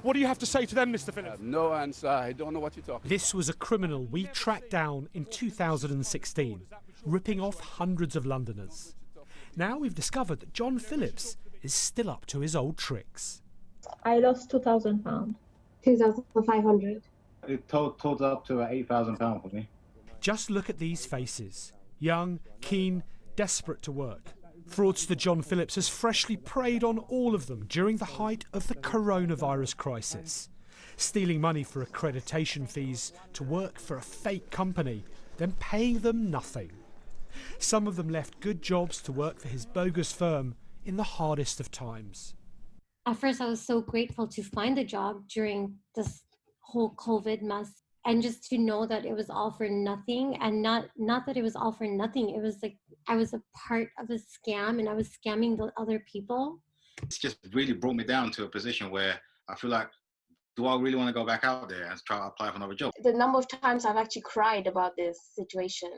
What do you have to say to them, Mr. Phillips? No answer. I don't know what you're talking This was a criminal we tracked down in 2016, ripping off hundreds of Londoners. Now we've discovered that John Phillips is still up to his old tricks. I lost £2,000. 2,500. It totals up to £8,000 for me. Just look at these faces. Young, keen, desperate to work. Fraudster John Phillips has freshly preyed on all of them during the height of the coronavirus crisis, stealing money for accreditation fees to work for a fake company, then paying them nothing. Some of them left good jobs to work for his bogus firm in the hardest of times. At first, I was so grateful to find a job during this whole COVID mess, and just to know that it was all for nothing, and not that it was all for nothing. It was like I was a part of a scam, and I was scamming the other people. It's just really brought me down to a position where I feel like, do I really want to go back out there and try to apply for another job? The number of times I've actually cried about this situation,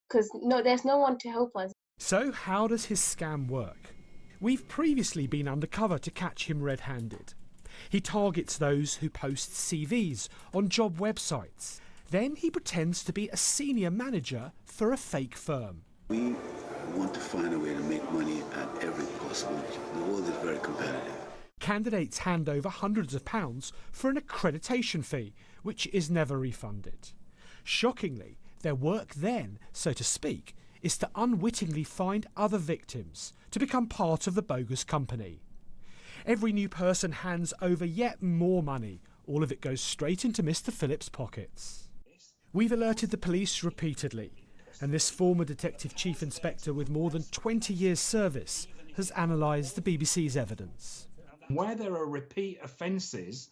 because there's no one to help us. So how does his scam work? We've previously been undercover to catch him red-handed. He targets those who post CVs on job websites. Then he pretends to be a senior manager for a fake firm. We want to find a way to make money at every possible. The world is very competitive. Candidates hand over hundreds of pounds for an accreditation fee, which is never refunded. Shockingly, their work then, so to speak, is to unwittingly find other victims to become part of the bogus company. Every new person hands over yet more money. All of it goes straight into Mr. Phillips' pockets. We've alerted the police repeatedly, and this former Detective Chief Inspector with more than 20 years' service has analysed the BBC's evidence. Where there are repeat offences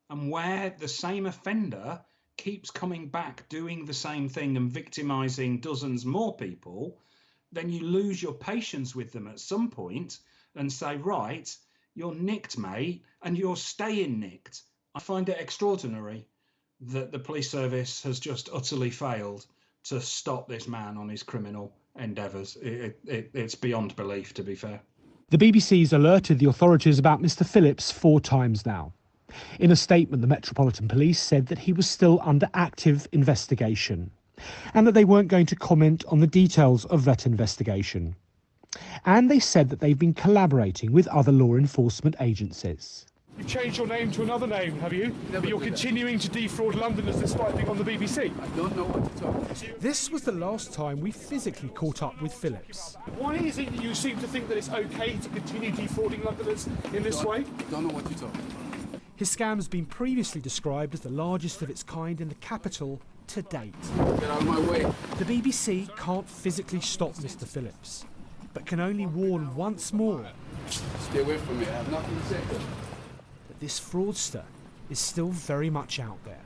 and where the same offender keeps coming back doing the same thing and victimising dozens more people, then you lose your patience with them at some point and say, right, you're nicked, mate, and you're staying nicked. I find it extraordinary that the police service has just utterly failed to stop this man on his criminal endeavours. It's beyond belief, to be fair. The BBC's alerted the authorities about Mr. Phillips 4 times now. In a statement, the Metropolitan Police said that he was still under active investigation and that they weren't going to comment on the details of that investigation. And they said that they've been collaborating with other law enforcement agencies. You've changed your name to another name, have you? But you're continuing to defraud Londoners despite being on the BBC? I don't know what to talk about. This was the last time we physically caught up with Phillips. Why is it that you seem to think that it's okay to continue defrauding Londoners in this way? I don't know what you're talking about. His scam has been previously described as the largest of its kind in the capital to date. Get out of my way. The BBC can't physically stop Mr. Phillips, but can only warn once more Stay away from me. I have nothing to say. that this fraudster is still very much out there.